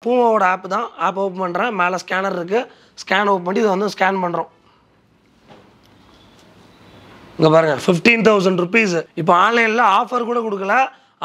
பூமாவோட app தான். App open பண்ணுறேன். மேலே ஸ்கேனர் இருக்குது. ஸ்கேன் ஓப்பன் பண்ணி இதை வந்து ஸ்கேன் பண்ணுறோம். இங்கே பாருங்கள், 15,000 rupees. இப்போ ஆன்லைனில் ஆஃபர் கூட கொடுக்கல,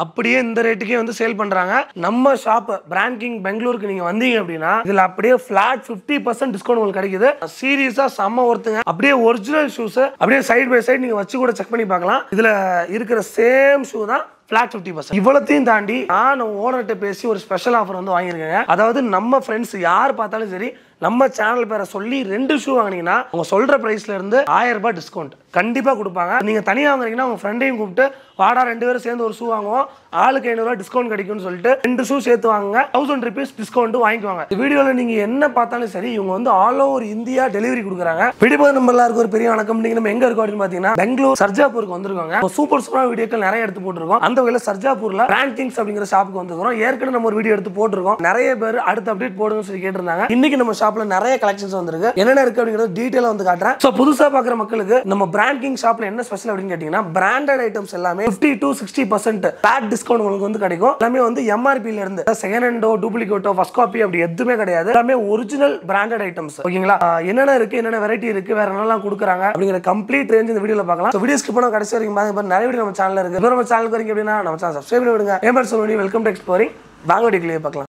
அப்படியே இந்த ரேட்டுக்கே வந்து சேல் பண்ணுறாங்க. நம்ம ஷாப் பிராண்ட் கிங் பெங்களூருக்கு நீங்கள் வந்தீங்க அப்படின்னா இதில் அப்படியே ஃபிளாட் 50% டிஸ்கவுண்ட் உங்களுக்கு கிடைக்குது. சீரியஸாக செம்ம ஒருத்துங்க. அப்படியே ஒரிஜினல் ஷூஸ் அப்படியே சைடு பை சைடு நீங்கள் வச்சு கூட செக் பண்ணி பார்க்கலாம். இதில் இருக்கிற சேம் ஷூ தான் ஃபிளாட் 50%. இவ்வளத்தையும் தாண்டி நான் ஓனர்கிட்ட பேசி ஒரு ஸ்பெஷல் ஆஃபர் வந்து வாங்கியிருக்கேங்க. அதாவது நம்ம ஃப்ரெண்ட்ஸ் யார் பார்த்தாலும் சரி நம்ம சேனல் பேரை சொல்லி 2 ஷூ வாங்கினீங்கன்னா அவங்க சொல்ற பிரைஸ்ல இருந்து 1000 ரூபாய் டிஸ்கவுண்ட் கண்டிப்பா கொடுப்பாங்க. நீங்க தனியா வாங்குறீங்கன்னா உங்க ஃப்ரெண்டையும் கூப்பிட்டு வாடா 2 பேரும் சேர்ந்து ஒரு ஷூ வாங்குவோம், ஆளுக்கு 500 ரூபாய் டிஸ்கவுண்ட் கிடைக்கும்னு சொல்லிட்டு 2 ஷூ சேர்த்து வாங்குங்க, 1000 rupees டிஸ்கவுண்ட் வாங்கிக்குவாங்க. இந்த வீடியோல நீங்க என்ன பார்த்தாலும் சரி இவங்க வந்து ஆல் ஓவர் இந்தியா டெலிவரி கொடுக்குறாங்க. வீடியோ நம்ம எல்லாருக்கும் ஒரு பெரிய வணக்கம். நீங்க நம்ம எங்க இருக்கோம் அப்படின்னு பாத்தீங்கன்னா பெங்களூர் சர்ஜாப்பூருக்கு வந்திருக்காங்க. சூப்பர் சூப்பரான வீடியோக்கள் நிறைய எடுத்து போட்டிருக்கோம். அந்த வகையில சர்ஜாப்பூர்ல பிராண்ட் கிங்ஸ் அப்படிங்கிற ஷாப்புக்கு வந்துருக்கோம். ஏற்கனவே நம்ம ஒரு வீடியோ எடுத்து போட்டிருக்கோம். நிறைய பேர் அடுத்த அப்டேட் போடுங்கன்னு சொல்லி கேட்டிருந்தாங்க. இன்னைக்கு நம்ம ஷாப்ல நிறைய கலெக்ஷன்ஸ் வந்திருக்கு. என்னென்ன இருக்கு அப்படிங்கறது டீடைலா வந்து காட்டுறேன். சோ புதுசா பாக்குற மக்களுக்கு நம்ம பிராண்ட் கிங் ஷாப்ல என்ன ஸ்பெஷல் அப்படின்னு கேட்டீங்கன்னா பிராண்டட் ஐட்டம்ஸ் எல்லாமே 50 to 60% பேட் டிஸ்கவுண்ட் உங்களுக்கு வந்து கிடைக்கும். எல்லாமே வந்து MRP ல இருந்து செகண்ட் ஹேண்டோ டூப்ளிகேட்டோ ஃபர்ஸ்ட் காப்பி அப்படி எதுவுமே கிடையாது. எல்லாமே ஒரிஜினல் பிராண்டட் ஐட்டம்ஸ். ஓகேங்களா? என்னென்ன இருக்கு, என்னென்ன வெரைட்டி இருக்கு, வேற என்னெல்லாம் கொடுக்குறாங்க அப்படிங்கிற கம்ப்ளீட் ரேஞ்ச் இந்த வீடியோல பார்க்கலாம். வீடியோ ஸ்கிப் பண்ணா கடைசி வரைக்கும் பாருங்க. நிறைய வீடியோ நம்ம சேனல்ல இருக்கு. நம்ம சேனலுக்கு வரீங்க அப்படின்னா நம்ம சேனல் சப்ஸ்கிரைப் பண்ணி விடுங்க. ஏன் பேர் சொல்லி வெல்கம் டு எக்ஸ்ப்ளோரிங். வாங்க வீடியோக்குள்ளே பார்க்கலாம்.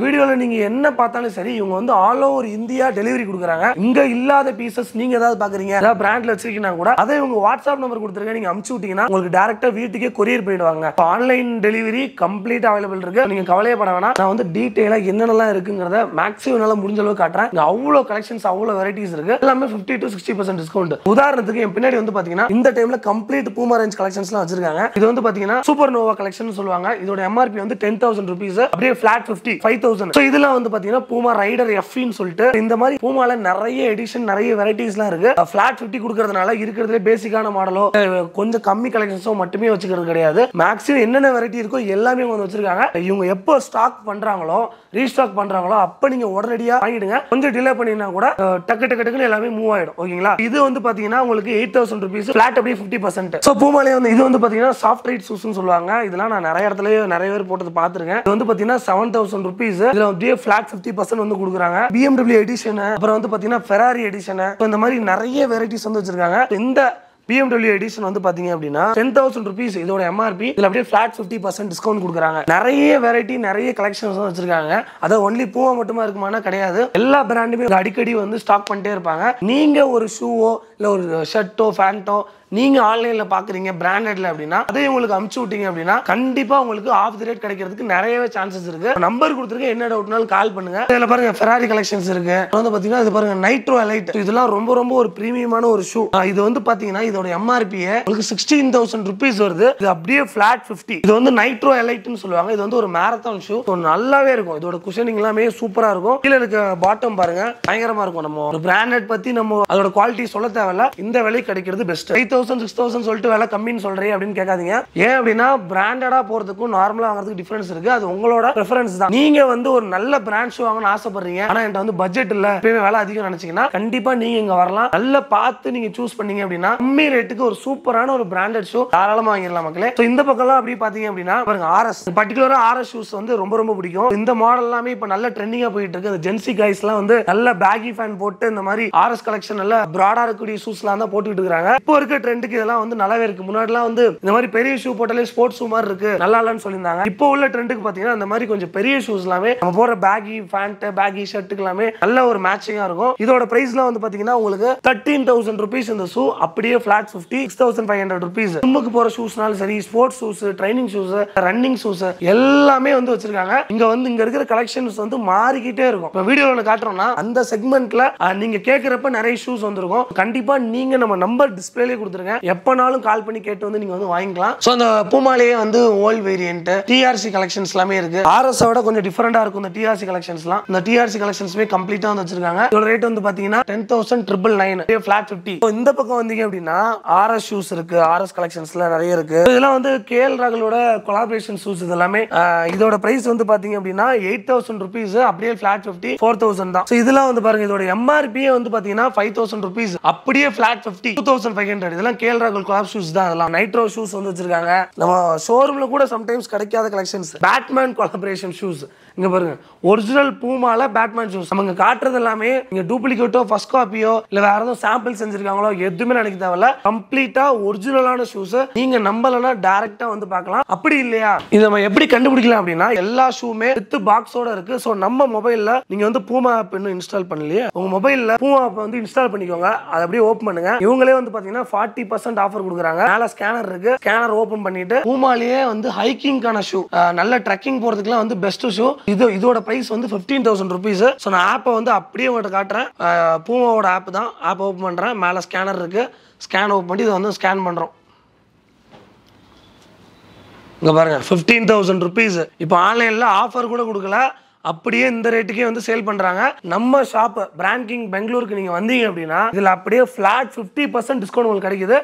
வீடியோல நீங்க என்ன பார்த்தாலும் சரி இவங்க வந்து ஆல் ஓவர் இந்தியா டெலிவரி கொடுக்குறாங்க. இங்க இல்லாத பீசஸ் நீங்க ஏதாவது பாக்குறீங்க, ஏதாவது பிராண்ட்ல வச்சிருக்கீங்கன்னா கூட அதை இவங்க வாட்ஸ்அப் நம்பர் கொடுத்துருங்க, நீங்க அனுப்பிச்சு விட்டீங்கன்னா உங்களுக்கு டைரக்டா வீட்டுக்கே கொரியர் பண்ணிடுவாங்க. ஆன்லைன் டெலிவரி கம்ப்ளீட் அவைலபிள் இருக்கு. நீங்க கவலையே பட வேணாம். நான் வந்து டீடைலா என்னென்னலாம் இருக்குங்கிறத மேக்ஸிமம் என்னால முடிஞ்ச அளவுக்கு காட்டுறேன். இங்க அவ்வளவு கலெக்ஷன்ஸ் அவ்வளவு வெரைட்டிஸ் இருக்கு. எல்லாமே 50 to 60% டிஸ்கவுண்ட். உதாரணத்துக்கு என் பின்னாடி வந்து பாத்தீங்கன்னா இந்த டைம்ல கம்ப்ளீட் பூமா ரேஞ்ச் கலெக்ஷன்ஸ்லாம் வச்சிருக்காங்க. இது வந்து பாத்தீங்கன்னா சூப்பர் நோவா கலெக்ஷன் சொல்லுவாங்க. இதோட MRP வந்து 10,000 rupees. அப்படியே ஃபிளாட் 5,000. So இதெல்லாம் வந்து பாத்தீங்கன்னா பூமா ரைடர் எஃப்னு சொல்லிட்டு இந்த மாதிரி பூமால நிறைய எடிஷன் நிறைய வெரைட்டிஸ்லாம் இருக்கு. ஃபிளாட் 50 கொடுக்கறதுனால இருக்கிறதுல பேசிக்கான மாடலோ கொஞ்சம் கம்மி கலெக்ஷன்ஸோ மட்டுமே வச்சுக்கிறது கிடையாது. மேக்ஸிமம் என்னென்ன வெரைட்டி இருக்கோ எல்லாமே வந்து வச்சிருக்காங்க. இவங்க எப்போ ஸ்டாக் பண்றாங்களோ ரீஸ்டாக் பண்றாங்களோ அப்ப நீங்க உடனடியா வாங்கிடுங்க. கொஞ்சம் டிலே பண்ணினா கூட டக்கு டக்கு டக்குன்னு எல்லாமே மூவ் ஆயிடும். ஓகேங்களா? இது வந்து பாத்தீங்கன்னா உங்களுக்கு 8,000 rupees ஃபிளாட் அப்படியே 50%. சோ பூமாலே வந்து இது வந்து பாத்தீங்கன்னா சாஃப்ட் ரைட் ஷூஸ்னு சொல்லுவாங்க. இதெல்லாம் நான் நிறைய இடத்துல நிறைய பேர் போட்டது பாத்துருக்கேன். இது வந்து பாத்தீங்கன்னா 7,000 rupees. இதுல அப்படியே ஃபிளாட் 50% வந்து கொடுக்குறாங்க. BMW எடிஷன், அப்புறம் வந்து பாத்தீங்கன்னா ஃபெராரி எடிஷன், இந்த மாதிரி நிறைய வெரைட்டிஸ் வந்து வச்சிருக்காங்க. இந்த BMW எடிஷன் வந்து பாத்தீங்க அப்படின்னா 10,000 rupees இதோட MRP. இதுல அப்படியே ஃபிளாட் 50% டிஸ்கவுண்ட் கொடுக்குறாங்க. நிறைய வெரைட்டி நிறைய கலெக்ஷன்ஸ் வந்து வச்சிருக்காங்க. அது ஒன்லி பூமா மட்டுமா இருக்குமானா கிடையாது. எல்லா பிராண்டுமே அடிக்கடி வந்து ஸ்டாக் பண்ணிட்டே இருப்பாங்க. நீங்க ஒரு ஷூவோ இல்ல ஒரு ஷர்ட்டோ பேண்டோ நீங்க ஆன்லைன்ல பாக்குறீங்க பிராண்டட்ல அப்படின்னா அதை உங்களுக்கு அனுப்பிச்சு விட்டீங்க அப்படின்னா கண்டிப்பா உங்களுக்கு ஆஃப் தி ரேட் கிடைக்கிறதுக்கு நிறையவே சான்சஸ் இருக்கு. நம்பர் கொடுத்துருக்க, என்ன டவுட்னாலும் கால் பண்ணுங்க. இதுல பாருங்க ஃபெராரி கலெக்ஷன்ஸ் இருக்கு. வந்து பாத்தீங்கன்னா இது பாருங்க நைட்ரோ எலைட். இதெல்லாம் ரொம்ப ரொம்ப ஒரு பிரீமியமான ஒரு ஷூ. இது வந்து பாத்தீங்கன்னா இதோட MRP உங்களுக்கு 16,000 rupees வருது. இது அப்படியே ஃபிளாட் 50. இது வந்து நைட்ரோ எலைட்னு சொல்லுவாங்க. இது வந்து ஒரு மேரத்தான் ஷூ. நல்லாவே இருக்கும். இதோட குஷனிங் எல்லாமே சூப்பரா இருக்கும். கீழே இருக்க பாட்டம் பாருங்க பயங்கரமா இருக்கும். நம்ம ஒரு பிராண்டட் பத்தி நம்ம அதோட குவாலிட்டி சொல்ல தேவையில்ல. இந்த விலை கிடைக்கிறது பெஸ்ட். 5,000 6,000 சொல்லிட்டு விலை கம்மின்னு சொல்றீங்க அப்படின்னு கேட்காதீங்க. ஏன் அப்படின்னா பிராண்டடா போறதுக்கும் நார்மலா வாங்குறதுக்கு டிஃபரன்ஸ் இருக்கு. அது உங்களோட பிரெஃபரன்ஸ் தான். நீங்க வந்து ஒரு நல்ல பிராண்ட் ஷூ வாங்கணும்னு ஆசைப்படுறீங்க, ஆனா என்கிட்ட வந்து பட்ஜெட் இல்ல, எப்பவுமே விலை அதிகம் நினைச்சீங்கன்னா கண்டிப்பா நீங்க இங்க வரலாம். நல்லா பார்த்து நீங்க சூஸ் பண்ணீங்க அப்படின்னா கம்மி ரேட்டுக்கு ஒரு சூப்பரான ஒரு பிராண்டட் ஷூ தாராளமா வாங்கிடலாம் மக்களே. இந்த பக்கம்லாம் அப்படி பாத்தீங்க அப்படின்னா பாருங்க RS, பர்டிகுலரா RS ஷூஸ் வந்து ரொம்ப ரொம்ப பிடிக்கும். இந்த மாடல் எல்லாமே இப்ப நல்ல ட்ரெண்டிங்கா போயிட்டு இருக்கு. இந்த ஜென்சி கைஸ் எல்லாம் வந்து நல்ல பேகி ஃபேன் போட்டு இந்த மாதிரி RS கலெக்ஷன் நல்ல பிராடா இருக்கக்கூடிய ஷூஸ் எல்லாம் தான் போட்டுட்டு இருக்காங்க. இப்போ இருக்க ட்ரெண்டுக்கு இதெல்லாம் வந்து நல்லாவே இருக்கு. முன்னாடிலாம் வந்து இந்த மாதிரி பெரிய ஷூ போட்டாலே ஸ்போர்ட்ஸ் ஷூ மாதிரி இருக்கு, நல்லா இல்லன்னு சொல்லியிருந்தாங்க. இப்போ உள்ள ட்ரெண்டுக்கு பாத்தீங்கன்னா இந்த மாதிரி கொஞ்சம் பெரிய ஷூஸ் எல்லாமே நம்ம போற பேகி ஃபேண்ட் பேகி ஷர்ட்டுக்கு எல்லாமே நல்ல ஒரு மேட்சிங்கா இருக்கும். இதோட பிரைஸ்லாம் வந்து பாத்தீங்கன்னா உங்களுக்கு 13,000 rupees இந்த ஷூ அப்படியே ஃபிளாட் 50. 6,500 rupees. ஜிம்முக்கு போற ஷூஸ்னாலும் சரி, sports shoes, training shoes, running shoes எல்லாமே வந்து வச்சிருக்காங்க. இங்க இருக்கிற கலெக்ஷன்ஸ் வந்து மாறிக்கிட்டே இருக்கும். இப்போ வீடியோல காட்டுறோம்னா அந்த செக்மெண்ட்ல நீங்க கேக்குறப்ப நிறைய ஷூஸ் வந்திருக்கும். கண்டிப்பா நீங்க நம்ம நம்பர் டிஸ்பிளேல கொடுத்துருங்க, எப்பனாலும் கால் பண்ணி கேட்டு வந்து நீங்க வந்து வாங்கிக்கலாம். சோ அந்த பூமாலேயே வந்து ஓல்ட் வேரியன்ட் TRC கலெக்ஷன்ஸ் எல்லாமே இருக்கு. RS ஓட கொஞ்சம் டிஃபரெண்டா இருக்கும் இந்த TRC கலெக்ஷன்ஸ்லாம். இந்த TRC கலெக்ஷன்ஸ்மே கம்ப்ளீட்டா வந்து வச்சிருக்காங்க. இதோட ரேட் வந்து பாத்தீங்கன்னா 10,999 ஃபிளாட் 50. இந்த பக்கம் வந்தீங்க அப்படின்னா RS ஷூஸ் இருக்கு. RS கலெக்ஷன்ஸ்ல நிறைய இருக்கு. இதெல்லாம் வந்து KL ராகுலோட கொலாபரேஷன் ஷூஸ். இதெல்லாமே இதோட பிரைஸ் வந்து பாத்தீங்க அப்படின்னா 8,000 rupees அப்படியே ஃபிளாட் 50 4,000 தான். இதெல்லாம் வந்து பாருங்க இதோட MRP வந்து பாத்தீங்கன்னா 5,000 rupees அப்படியே ஃபிளாட் 50 2,500. இதெல்லாம் கேஎல் ராகுல் கொலாப் ஷூஸ் தான். அதெல்லாம் நைட்ரோ ஷூஸ் வந்து வச்சிருக்காங்க. நம்ம ஷோரூம்ல கூட சம்டைம்ஸ் கிடைக்காத கலெக்ஷன்ஸ். பேட்மேன் கொலாபரேஷன் ஷூஸ் இங்க பாருங்க, ஒரிஜினல் பூமால பேட்மேன் ஷூஸ். நமக்கு காட்டுறது எல்லாமே இங்க டூப்ளிகேட்டோ ஃபர்ஸ்ட் காப்பியோ இல்ல வேற ஏதோ சாம்பிள் செஞ்சிருக்காங்களோ எதுவுமே நினைக்க தேவையில்ல. கம்ப்ளீட்டா ஒரிஜினலான ஷூஸ். நீங்க நம்பலனா டைரக்டா வந்து பார்க்கலாம். அப்படி இல்லையா இதை நம்ம எப்படி கண்டுபிடிக்கலாம் அப்படின்னா, எல்லா ஷூமே வித் பாக்ஸோட இருக்கு. சோ நம்ம மொபைல்ல நீங்க வந்து பூமா ஆப் இன்னும் இன்ஸ்டால் பண்ணலையே, உங்க மொபைல்ல பூமா ஆப் வந்து இன்ஸ்டால் பண்ணிக்கோங்க. அதை அப்படியே ஓபன் பண்ணுங்க. இவங்களே வந்து பாத்தீங்கன்னா 40% ஆஃபர் கொடுக்குறாங்க. மேல ஸ்கேனர் இருக்கு. ஸ்கேனர் ஓபன் பண்ணிட்டு பூமாலேயே வந்து ஹைக்கிங்கான ஷூ, நல்ல ட்ரெக்கிங் போறதுக்குலாம் வந்து பெஸ்ட் ஷூ. இதோட பிரைஸ் வந்து 15,000 rupees. ஸோ நான் ஆப்பை வந்து அப்படியே உங்கள்கிட்ட காட்டுறேன். பூமாவோட ஆப் தான். ஆப் ஓப்பன் பண்ணுறேன். மேலே ஸ்கேனர் இருக்கு. ஸ்கேன் ஓப்பன் பண்ணி இதை வந்து ஸ்கேன் பண்ணுறோம். இங்கே பாருங்க 15,000 rupees. இப்போ ஆன்லைனில் ஆஃபர் கூட கொடுக்கல, அப்படியே இந்த ரேட்டுக்கே வந்து சேல் பண்றாங்க. நம்ம ஷாப் பிராண்ட் கிங் பெங்களூருக்கு நீங்க வந்தீங்க அப்படின்னா இதுல அப்படியே ஃபிளாட் 50% டிஸ்கவுண்ட் உங்களுக்கு கிடைக்குது.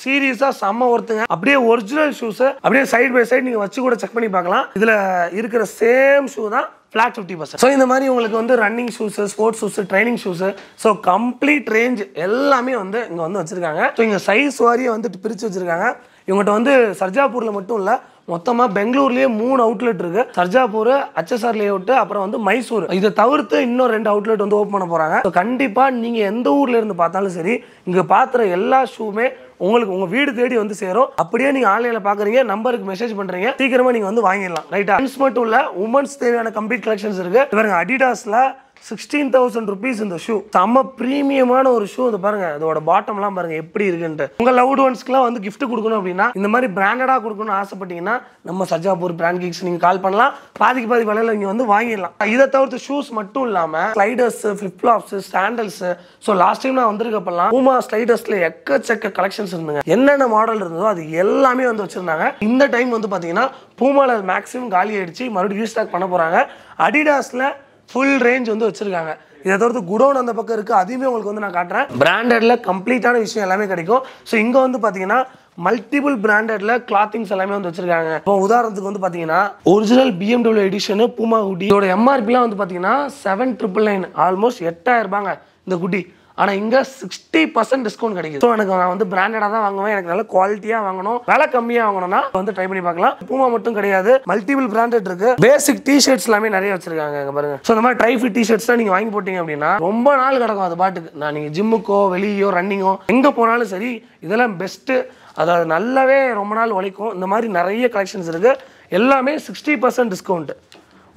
சீரியஸா செம்ம ஒருத்துங்க. அப்படியே ஒரிஜினல் ஷூஸ் அப்படியே சைடு பை சைடு நீங்க வச்சு கூட செக் பண்ணி பார்க்கலாம். இதுல இருக்கிற சேம் ஷூ தான் ஃபிளாட் 50%. ஸோ இந்த மாதிரி உங்களுக்கு வந்து running shoes, sports shoes, training shoes, so complete range எல்லாமே வந்து இங்க வந்து வச்சிருக்காங்க. ஸோ இங்க சைஸ் வாரியே வந்துட்டு பிரிச்சு வச்சிருக்காங்க. இவங்ககிட்ட வந்து சர்ஜாப்பூர்ல மட்டும் இல்ல, மொத்தமாக பெங்களூர்லேயே 3 அவுட்லெட் இருக்கு. சர்ஜாப்பூர், HSR லேஅவுட், அப்புறம் வந்து மைசூர். இதை தவிர்த்து இன்னும் 2 அவுட்லெட் வந்து ஓப்பன் பண்ண போறாங்க. கண்டிப்பாக நீங்க எந்த ஊர்ல இருந்து பார்த்தாலும் சரி, இங்க பாத்துற எல்லா ஷூமே உங்களுக்கு உங்க வீடு தேடி வந்து சேரும். அப்படியே நீங்க ஆன்லைன்ல பாக்குறீங்க, நம்பருக்கு மெசேஜ் பண்றீங்க, சீக்கிரமா நீங்க வந்து வாங்கிடலாம். ரைட்டா? மென்ஸ் மட்டும் இல்ல, உமன்ஸ் தேவையான கம்ப்ளீட் கலெக்ஷன்ஸ் இருக்கு. பாருங்க, அடிடாஸ்ல 16,000 rupees இந்த ஷூ. செம்ம பிரீமியமான ஒரு ஷூ. இது பாருங்க, இதோட பாட்டம்லாம் பாருங்க எப்படி இருக்குன்ட்டு. உங்க லவ்ட் ஒன்ஸ்க்குலாம் வந்து கிஃப்ட் கொடுக்கணும் அப்படின்னா, இந்த மாதிரி பிராண்டடா கொடுக்கணும்னு ஆசைப்பட்டீங்கன்னா நம்ம சர்ஜாப்பூர் பிராண்ட் கிக்ஸ் நீங்க கால் பண்ணலாம். பாதிக்கு பாதி விலையில இங்க வந்து வாங்கிடலாம். இதை தவிர்த்து ஷூஸ் மட்டும் இல்லாம sliders, flip flops, sandals. So last time நான் வந்திருக்கப்பெல்லாம் பூமா ஸ்லைடர்ஸ்ல எக்கச்சக்க கலெக்ஷன்ஸ் இருந்துங்க. என்னென்ன மாடல் இருந்ததோ அது எல்லாமே வந்து வச்சிருந்தாங்க. இந்த டைம் வந்து பாத்தீங்கன்னா பூமால மேக்ஸிமம் காலி ஆயிடுச்சு, மறுபடியும் ரீஸ்டாக் பண்ண போறாங்க. அடிடாஸ்ல ஃபுல் ரேஞ்ச் வந்து வச்சிருக்காங்க. இதை தவிர்த்து குடோன் அந்த பக்கம் இருக்கு, அதையுமே உங்களுக்கு வந்து நான் காட்டுறேன். பிராண்டட்ல கம்ப்ளீட்டான விஷயம் எல்லாமே கிடைக்கும். ஸோ இங்க வந்து பாத்தீங்கன்னா மல்டிபிள் பிராண்டட்ல கிளாத்திங்ஸ் எல்லாமே வந்து வச்சிருக்காங்க. இப்போ உதாரணத்துக்கு வந்து பாத்தீங்கன்னா ஒரிஜினல் BMW எடிஷன் பூமா ஹுடி, இதோட MRPலாம் வந்து பாத்தீங்கன்னா 7,999, ஆல்மோஸ்ட் 8,000 ரூபாங்க இந்த ஹுடி. ஆனா இங்க 60% டிஸ்கவுண்ட் கிடைக்குது. ஸோ எனக்கு நான் வந்து பிராண்டடா தான் வாங்குவேன். எனக்கு நல்ல குவாலிட்டியா வாங்கணும், விலை கம்மியா வாங்கணும்னா வந்து ட்ரை பண்ணி பார்க்கலாம். பூமா மட்டும் கிடையாது, மல்டிபிள் பிராண்டட் இருக்கு. பேசிக் டிஷர்ட்ஸ் எல்லாமே நிறைய வச்சிருக்காங்க. இங்க பாருங்க. ஸோ இந்த மாதிரி ட்ரை ஃபிட் டிஷர்ட்ஸ் தான் நீங்க வாங்கி போட்டீங்க அப்படின்னா ரொம்ப நாள் கிடக்கும் அது பாட்டுக்கு. நான் நீங்க ஜிம்முக்கோ வெளியோ ரன்னிங்கோ எங்க போனாலும் சரி, இதெல்லாம் பெஸ்ட். அதாவது நல்லாவே ரொம்ப நாள் உழைக்கும். இந்த மாதிரி நிறைய கலெக்ஷன்ஸ் இருக்கு. எல்லாமே 60% டிஸ்கவுண்ட்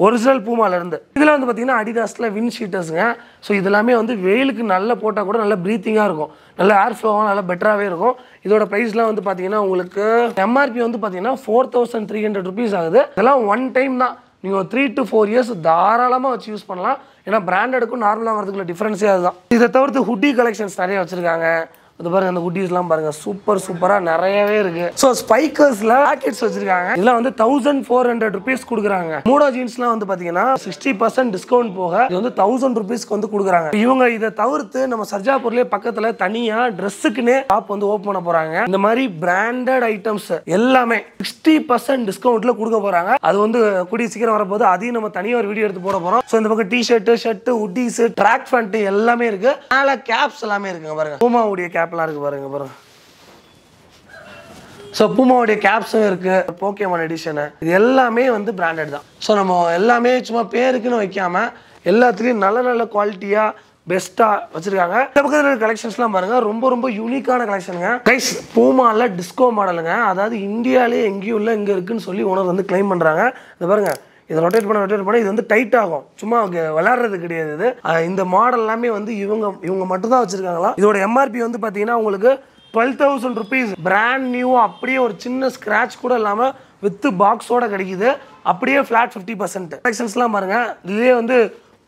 ஒரிஜினல் பூமால இருந்து. இதுல வந்து பாத்தீங்கன்னா அடிடாஸ்ல வின் ஷீட்டர்ஸ்ங்க. ஸோ இதெல்லாமே வந்து வெயிலுக்கு நல்லா போட்டால் கூட நல்ல ப்ரீத்திங்காக இருக்கும், நல்ல ஏர் ஃப்ளோவாக நல்லா பெட்டராகவே இருக்கும். இதோட ப்ரைஸ்லாம் வந்து பார்த்தீங்கன்னா உங்களுக்கு MRP வந்து பார்த்தீங்கன்னா 4,300 rupees ஆகுது. இதெல்லாம் ஒன் டைம் தான். நீங்கள் ஒரு 3 to 4 years தாராளமாக வச்சு யூஸ் பண்ணலாம். ஏன்னா பிராண்டடுக்கும் நார்மலாக வரதுக்குள்ள டிஃப்ரென்ஸே அதுதான். இதை தவிர்த்து ஹுட்டி கலெக்ஷன்ஸ் நிறைய வச்சிருக்காங்க. இது பாருங்க, அந்த குட்டீஸ்லாம் பாருங்க, சூப்பரா நிறையவே இருக்கு. ஸோ ஸ்பைக்கர்ஸ்ல பாக்கெட்ஸ் வச்சிருக்காங்க. இதெல்லாம் வந்து 1,400 rupees கொடுக்குறாங்க. மூடோ ஜீன்ஸ்லாம் வந்து பாத்தீங்கன்னா 60% டிஸ்கவுண்ட் போக இது வந்து 1,000 rupeesக்கு வந்து கொடுக்குறாங்க. இவங்க இதை தவிர்த்து நம்ம சர்ஜாப்பூர்லேயே பக்கத்துல தனியா ட்ரெஸ்ஸுக்குன்னே ஷாப் வந்து ஓப்பன் பண்ண போறாங்க. இந்த மாதிரி பிராண்டட் ஐட்டம்ஸ் எல்லாமே 60% டிஸ்கவுண்ட்ல கொடுக்க போறாங்க. அது வந்து கூடிய சீக்கிரம் வரப்போது. அதையும் நம்ம தனியாக ஒரு வீடியோ எடுத்து போட போறோம். ஸோ இந்த பக்கம் T shirt, shirt, hoodies, track pant எல்லாமே இருக்கு. மேல கேப்ஸ் எல்லாமே இருக்குங்க பாருங்க. பூமாவுடைய கேப் இருக்கு பாருங்க பாருங்க. ஸோ பூமாவுடைய கேப்ஸும் இருக்கு. போக்கேமான் எடிஷன், இது எல்லாமே வந்து பிராண்டட் தான். ஸோ நம்ம எல்லாமே சும்மா பேருக்குன்னு வைக்காம எல்லாத்துலேயும் நல்ல நல்ல குவாலிட்டியா பெஸ்டா வச்சிருக்காங்க. இந்த பக்கத்தில் கலெக்ஷன்ஸ்லாம் பாருங்க, ரொம்ப யூனிக்கான கலெக்ஷனுங்க. கைஸ், பூமால டிஸ்கோ மாடலுங்க. அதாவது இந்தியாவிலே எங்கேயும் இல்லை, இங்கே இருக்குன்னு சொல்லி ஓனர் வந்து கிளைம் பண்றாங்க. இந்த பாருங்க, இதை ரொட்டேட் பண்ண இது வந்து டைட் ஆகும். சும்மா விளையாடுறது கிடையாது இது. இந்த மாடல் எல்லாமே வந்து இவங்க மட்டும் தான் வச்சிருக்காங்களா. இதோட MRP வந்து பாத்தீங்கன்னா உங்களுக்கு 12,000 rupees. பிராண்ட் நியூ, அப்படியே ஒரு சின்ன ஸ்கிராட்ச் கூட இல்லாம வித் பாக்ஸோட கிடைக்குது. அப்படியே ஃபிளாட் 50%. கலெக்ஷன்ஸ்லாம் பாருங்க, இதுலயே வந்து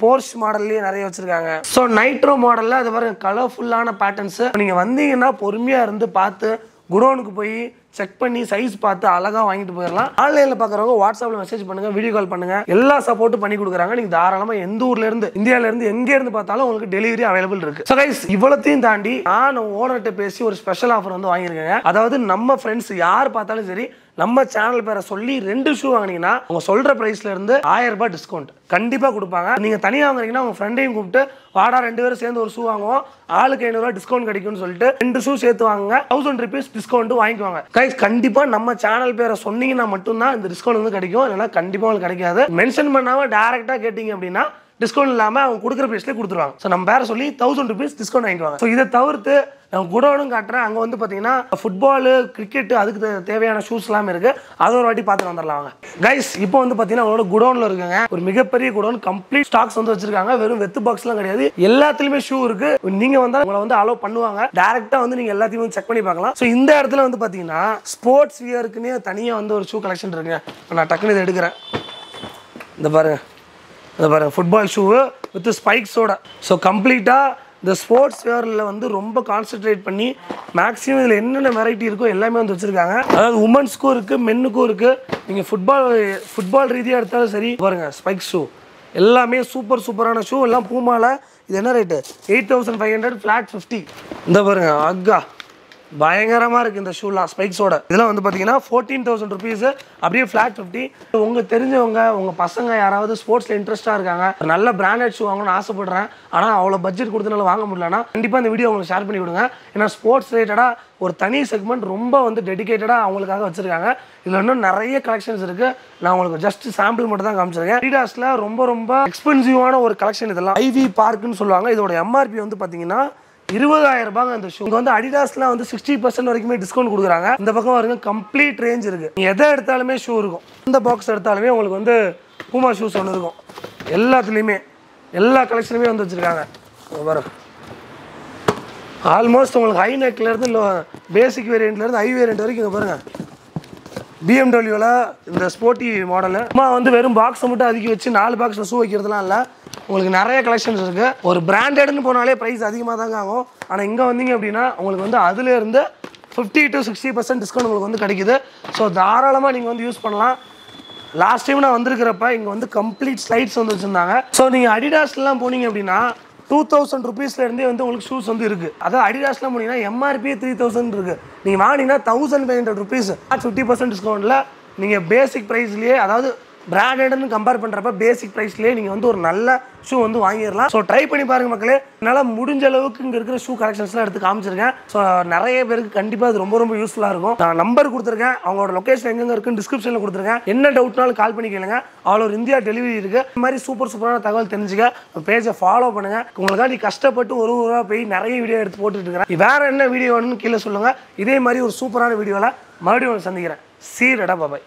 போர்ஷ் மாடல்லேயே நிறைய வச்சிருக்காங்க. ஸோ நைட்ரோ மாடல்ல அது பாருங்க, கலர்ஃபுல்லான பேட்டர்ன்ஸ். நீங்க வந்தீங்கன்னா பொறுமையா இருந்து பார்த்து குடோனுக்கு போய் செக் பண்ணி சைஸ் பார்த்து அழகா வாங்கிட்டு போயிடலாம். ஆன்லைன்ல பாக்குறவங்க வாட்ஸ்அப்ல மெசேஜ் பண்ணுங்க, வீடியோ கால் பண்ணுங்க, எல்லா சப்போர்ட்டும் பண்ணி கொடுக்குறாங்க. நீங்க தாராளமா எந்த ஊர்ல இருந்து, இந்தியால இருந்து எங்க இருந்து பார்த்தாலும் உங்களுக்கு டெலிவரி அவைலபிள் இருக்கு. சோ கைஸ், இவ்வளத்தையும் தாண்டி நான் ஓனர்கிட்ட பேசி ஒரு ஸ்பெஷல் ஆஃபர் வந்து வாங்கியிருக்கேன். அதாவது நம்ம ஃப்ரெண்ட்ஸ் யார் பார்த்தாலும் சரி, நம்ம சேனல் பேரை சொல்லி 2 ஷூ வாங்கினீங்கன்னா அவங்க சொல்ற பிரைஸ்ல இருந்து 1000 ரூபாய் டிஸ்கவுண்ட் கண்டிப்பா கொடுப்பாங்க. நீங்க தனியா வாங்குறீங்கன்னா உங்க ஃப்ரெண்டையும் கூப்பிட்டு வாடா 2 பேரும் சேர்ந்து ஒரு ஷூ வாங்குவோம், ஆளுக்கு 500 ரூபாய் டிஸ்கவுண்ட் கிடைக்கும்னு சொல்லிட்டு 2 ஷூ சேர்த்து வாங்குங்க, 1000 rupees டிஸ்கவுண்ட் வாங்கிக்குவாங்க. கைஸ் கண்டிப்பா நம்ம சேனல் பேரை சொன்னீங்கன்னா மட்டும்தான் இந்த டிஸ்கவுண்ட் வந்து கிடைக்கும், இல்லைன்னா கண்டிப்பா உங்களுக்கு கிடைக்காது. மென்ஷன் பண்ணாம டைரக்டா கேட்டீங்க அப்படின்னா டிஸ்கவுண்ட் இல்லாமல் அவங்க கொடுக்குற பிரைஸ்லேயே கொடுத்துருவாங்க. ஸோ நம்ம பேரை சொல்லி 1000 rupees டிஸ்கவுண்ட் வாங்கிக்குவாங்க. ஸோ இதை தவிர்த்து நான் குடோனும் காட்டுறேன். அங்கே வந்து பார்த்தீங்கன்னா ஃபுட்பாலு, கிரிக்கெட் அதுக்கு தேவையான ஷூஸ் எல்லாமே இருக்குது. அதை ஒரு வாட்டி பார்த்துட்டு வந்துடலாம் கைஸ். இப்போ வந்து பார்த்தீங்கன்னா அவங்களோட குடோனில் இருக்குங்க, ஒரு மிகப்பெரிய குடோன், கம்ப்ளீட் ஸ்டாக்ஸ் வந்து வச்சிருக்காங்க. வெறும் வெத்து பாக்ஸ்லாம் கிடையாது, எல்லாத்துலேயுமே ஷூ இருக்கு. நீங்கள் வந்தால் உங்களை வந்து அலோவ் பண்ணுவாங்க, டேரெக்டாக வந்து நீங்கள் எல்லாத்தையும் செக் பண்ணி பார்க்கலாம். ஸோ இந்த இடத்துல வந்து பார்த்தீங்கன்னா ஸ்போர்ட்ஸ் வியருக்குன்னே தனியாக வந்து ஒரு ஷூ கலெக்ஷன் இருக்குங்க. நான் டக்குன்னு இதை எடுக்கிறேன். இந்த பாருங்க, ஃபுட்பால் ஷூ வித் ஸ்பைக்ஸோட. ஸோ கம்ப்ளீட்டாக இந்த ஸ்போர்ட்ஸ் வேரில் வந்து ரொம்ப கான்சென்ட்ரேட் பண்ணி மேக்ஸிமம் இதில் என்னென்ன வெரைட்டி இருக்கோ எல்லாமே வந்து வச்சுருக்காங்க. அதாவது உமன்ஸ்க்கும் இருக்குது, மென்னுக்கும் இருக்குது. நீங்கள் ஃபுட்பால் ரீதியாக எடுத்தாலும் சரி. பாருங்கள் ஸ்பைக் ஷூ எல்லாமே சூப்பரான ஷூ. எல்லாம் பூமால. இது என்ன ரேட்டு? 8500 ஃப்ளாட் 50. இந்த பாருங்க அக்கா பயங்கரமாக இருக்குது இந்த ஷூலாம் ஸ்பைக்ஸோட. இதெல்லாம் வந்து பார்த்தீங்கன்னா 14,000 rupees அப்படியே ஃப்ளாட் 50. உங்கள் தெரிஞ்சவங்க உங்கள் பசங்க யாராவது ஸ்போர்ட்ஸில் இன்ட்ரெஸ்ட்டாக இருக்காங்க, நல்ல பிராண்டட் ஷூ வாங்கணும்னு ஆசைப்படுறேன், ஆனால் அவ்வளோ பட்ஜெட் கொடுத்தனால வாங்க முடியலன்னா கண்டிப்பாக இந்த வீடியோ உங்களுக்கு ஷேர் பண்ணி விடுங்க. ஏன்னா ஸ்போர்ட்ஸ் ரிலேட்டடாக ஒரு தனி செக்மெண்ட் ரொம்ப வந்து டெடிகேட்டடாக அவங்களுக்காக வச்சுருக்காங்க. இதில் இன்னும் நிறைய கலெக்ஷன்ஸ் இருக்குது. நான் உங்களுக்கு ஜஸ்ட் சாம்பிள் மட்டும் தான் காமிச்சிருக்கேன். அடிடாஸில் ரொம்ப எக்ஸ்பென்சிவான ஒரு கலெக்ஷன் இதெல்லாம். ஐவி பார்க்குன்னு சொல்லுவாங்க. இதோட எம்ஆர்பி வந்து பார்த்தீங்கன்னா 20,000 ரூபாங்க. அந்த ஷூ இங்கே வந்து அடிடாஸ்லாம் வந்து 60% வரைக்குமே டிஸ்கவுண்ட் கொடுக்குறாங்க. இந்த பக்கம் வருங்க கம்ப்ளீட் ரேஞ்ச் இருக்குது. நீங்கள் எதை எடுத்தாலுமே ஷூ இருக்கும். இந்த பாக்ஸ் எடுத்தாலுமே உங்களுக்கு வந்து பூமா ஷூஸ் ஒன்று இருக்கும். எல்லாத்துலேயுமே எல்லா கலெக்ஷனுமே வந்து வச்சுருக்காங்க. வரும் ஆல்மோஸ்ட் உங்களுக்கு ஹை நெக்லேருந்து இல்லை பேசிக் வேரியண்ட்லேருந்து ஹை வேரியண்ட் வரைக்கும் இங்கே பாருங்கள். பிஎம்டபிள்யூவில் இந்த ஸ்போர்ட்டி மாடலு அம்மா வந்து வெறும் பாக்ஸை மட்டும் அதுக்கி வச்சு 4 பாக்ஸில் ஷூ வைக்கிறதுலாம் இல்லை. உங்களுக்கு நிறைய கலெக்ஷன்ஸ் இருக்குது. ஒரு பிராண்டட்னு போனாலே ப்ரைஸ் அதிகமாக தாங்க ஆகும். ஆனால் இங்கே வந்தீங்க அப்படின்னா உங்களுக்கு வந்து அதுலேருந்து 50 to 60% டிஸ்கவுண்ட் உங்களுக்கு வந்து கிடைக்குது. ஸோ தாராளமாக நீங்கள் வந்து யூஸ் பண்ணலாம். லாஸ்ட் டைம் நான் வந்திருக்கிறப்ப இங்கே வந்து கம்ப்ளீட் ஸ்லைட்ஸ் வந்து வச்சுருந்தாங்க. ஸோ நீங்கள் அடிடாஸ்லாம் போனீங்க அப்படின்னா 2000 rupeesலேருந்தே வந்து உங்களுக்கு ஷூஸ் வந்து இருக்குது. அதாவது அடிடாஸ்லாம் போனீங்கன்னா எம்ஆர்பி 3000 இருக்குது. நீங்கள் வாங்கினீங்கன்னா 1500 rupees 50% டிஸ்கவுண்ட்டில் நீங்கள் பேசிக் ப்ரைஸ்லேயே, அதாவது பிராண்டட்னு கம்பேர் பண்ணுறப்ப பேசிக் ப்ரைஸ்லேயே நீங்கள் வந்து ஒரு நல்ல ஷூ வந்து வாங்கிடலாம். ஸோ ட்ரை பண்ணி பாருங்கள் மக்களே. என்னால் முடிஞ்ச அளவுக்கு இங்கே இருக்கிற ஷூ கலெக்ஷன்ஸ்லாம் எடுத்து காமிச்சிருக்கேன். ஸோ நிறைய பேருக்கு கண்டிப்பாக அது ரொம்ப யூஸ்ஃபுல்லாக இருக்கும். நான் நம்பர் கொடுத்துருக்கேன், அவங்களோட லொக்கேஷன் எங்கெங்கே இருக்குன்னு டிஸ்கிரிப்ஷனில் கொடுத்துருக்கேன். என்ன டவுட்னாலும் கால் பண்ணி கேளுங்க. ஆல் ஓவர் இந்தியா டெலிவரி இருக்குது. இந்த மாதிரி சூப்பரான தகவல் தெரிஞ்சுக்க பேஜை ஃபாலோ பண்ணுங்கள். உங்களுக்காக நீ கஷ்டப்பட்டு ஒரு போய் நிறைய வீடியோ எடுத்து போட்டுட்டு இருக்கிறேன். வேறு என்ன வீடியோ வேணும்னு கீழே சொல்லுங்கள். இதே மாதிரி ஒரு சூப்பரான வீடியோவில் மறுபடியும் சந்திக்கிறேன். சீரடா பாபாய்.